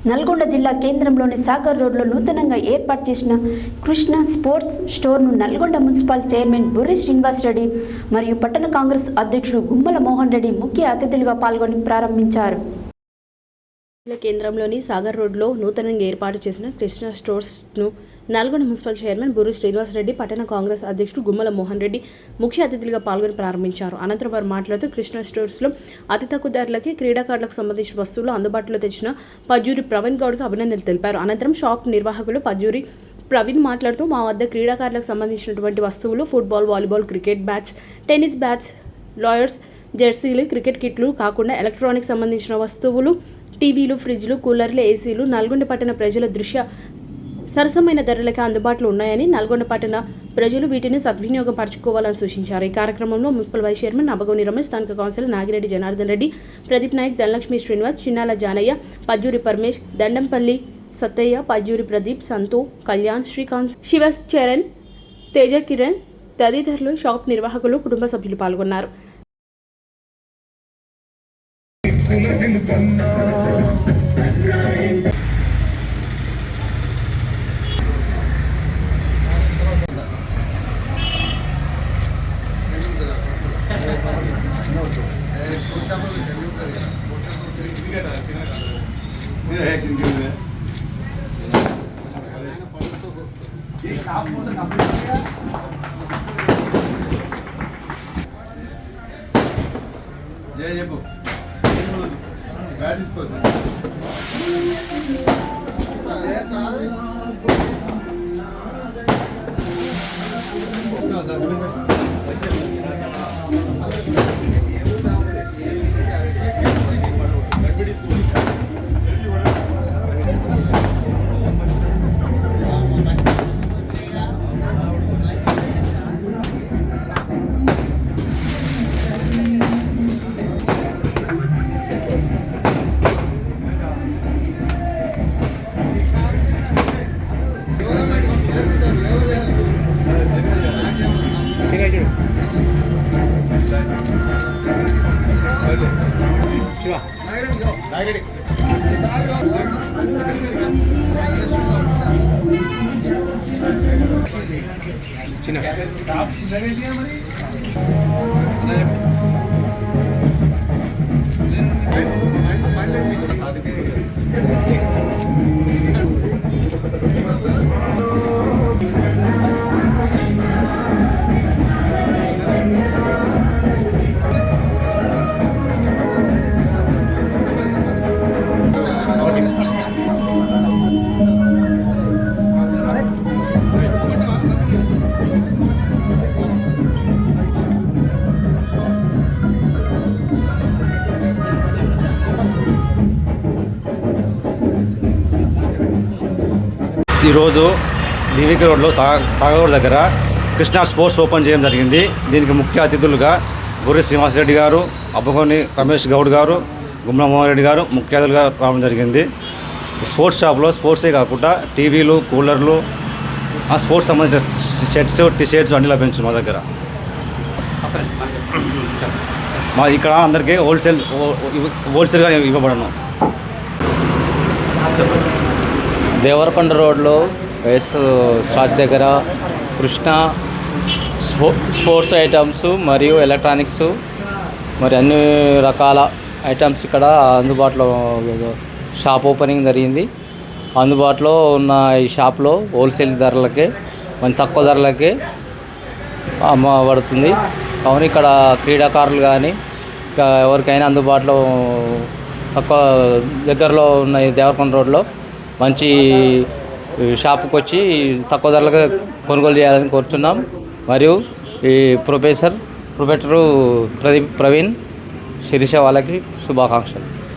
నల్గొండ జిల్లా కేంద్రంలోని సాగర్ రోడ్లో నూతనంగా ఏర్పాటు చేసిన కృష్ణ స్పోర్ట్స్ స్టోర్ను నల్గొండ మున్సిపల్ చైర్మన్ బుర్రి శ్రీనివాస్ రెడ్డి మరియు పట్టణ కాంగ్రెస్ అధ్యక్షుడు గుమ్మల మోహన్ రెడ్డి ముఖ్య అతిథులుగా పాల్గొని ప్రారంభించారు. జిల్లా కేంద్రంలోని సాగర్ రోడ్లో నూతనంగా ఏర్పాటు చేసిన కృష్ణ స్టోర్స్ను నల్గొండ మున్సిపల్ చైర్మన్ బుర్రి శ్రీనివాస్ రెడ్డి, పట్టణ కాంగ్రెస్ అధ్యక్షుడు గుమ్మల మోహన్ రెడ్డి ముఖ్య అతిథులుగా పాల్గొని ప్రారంభించారు. అనంతరం వారు మాట్లాడుతూ కృష్ణ స్టోర్స్లో అతి తక్కువ ధరలకి క్రీడాకారులకు సంబంధించిన వస్తువులు అందుబాటులో తెచ్చిన పజ్జూరి ప్రవీణ్ గౌడ్కు అభినందనలు తెలిపారు. అనంతరం షాప్ నిర్వాహకులు పజ్జూరి ప్రవీణ్ మాట్లాడుతూ మా వద్ద క్రీడాకారులకు సంబంధించినటువంటి వస్తువులు football, volleyball, cricket bats, tennis bats, లాయర్స్ జెర్సీలు, క్రికెట్ కిట్లు కాకుండా ఎలక్ట్రానిక్స్ సంబంధించిన వస్తువులు, టీవీలు, ఫ్రిడ్జ్లు, కూలర్లు, ఏసీలు నల్గొండ పట్టణ ప్రజల దృష్ట్యా సరసమైన ధరలకే అందుబాటులో ఉన్నాయని, నల్గొండ పట్టణ ప్రజలు వీటిని సద్వినియోగం పరచుకోవాలని సూచించారు. ఈ కార్యక్రమంలో municipal vice chairman Abagoni Ramesh, స్థానిక కౌన్సిలర్ నాగిరెడ్డి జనార్దన్ రెడ్డి, ప్రదీప్ నాయక్, ధనలక్ష్మి శ్రీనివాస్, చిన్నాల జానయ్య, పజ్జూరి పరమేష్, దండంపల్లి సత్తయ్య, పజ్జూరి ప్రదీప్, సంతు, కళ్యాణ్, శ్రీకాంత్, శివస్ చరణ్, తేజ కిరణ్ తదితరులు షాప్ నిర్వాహకులు, కుటుంబ సభ్యులు పాల్గొన్నారు. जय जय बैठ इसको ఈరోజు బీవీకే రోడ్లో సాగర్ రోడ్ దగ్గర కృష్ణా స్పోర్ట్స్ ఓపెన్ చేయడం జరిగింది. దీనికి ముఖ్య అతిథులుగా బుర్రి శ్రీనివాస్ రెడ్డి గారు, అబ్బగోని రమేష్ గౌడ్ గారు, గుమ్మల మోహన్ రెడ్డి గారు ముఖ్య అతిథులుగా రావడం జరిగింది. స్పోర్ట్స్ షాప్లో స్పోర్ట్సే కాకుండా టీవీలు, కూలర్లు, ఆ స్పోర్ట్స్ సంబంధించిన షర్ట్స్, టీషర్ట్స్ అన్నీ లభించు మా దగ్గర. మా ఇక్కడ అందరికీ హోల్సేల్గా ఇవ్వబడను. దేవరకొండ రోడ్లో స్టార్ట్ దగ్గర కృష్ణ స్పోర్ట్స్ ఐటమ్స్ మరియు ఎలక్ట్రానిక్స్ మరి అన్ని రకాల ఐటమ్స్ ఇక్కడ అందుబాటులో షాప్ ఓపెనింగ్ జరిగింది. అందుబాటులో ఉన్న ఈ షాప్లో హోల్సేల్ ధరలకే మంచి తక్కువ ధరలకే అమ్మబడుతుంది. కావున ఇక్కడ క్రీడాకారులు కానీ ఇంకా ఎవరికైనా అందుబాటులో తక్కువ దగ్గరలో ఉన్న ఈ దేవరకొండ రోడ్లో మంచి షాపుకి వచ్చి తక్కువ ధరలకు కొనుగోలు చేయాలని కోరుతున్నాం. మరియు ఈ ప్రొఫెసరు ప్రదీప్ ప్రవీణ్ శిరీష వాళ్ళకి శుభాకాంక్షలు.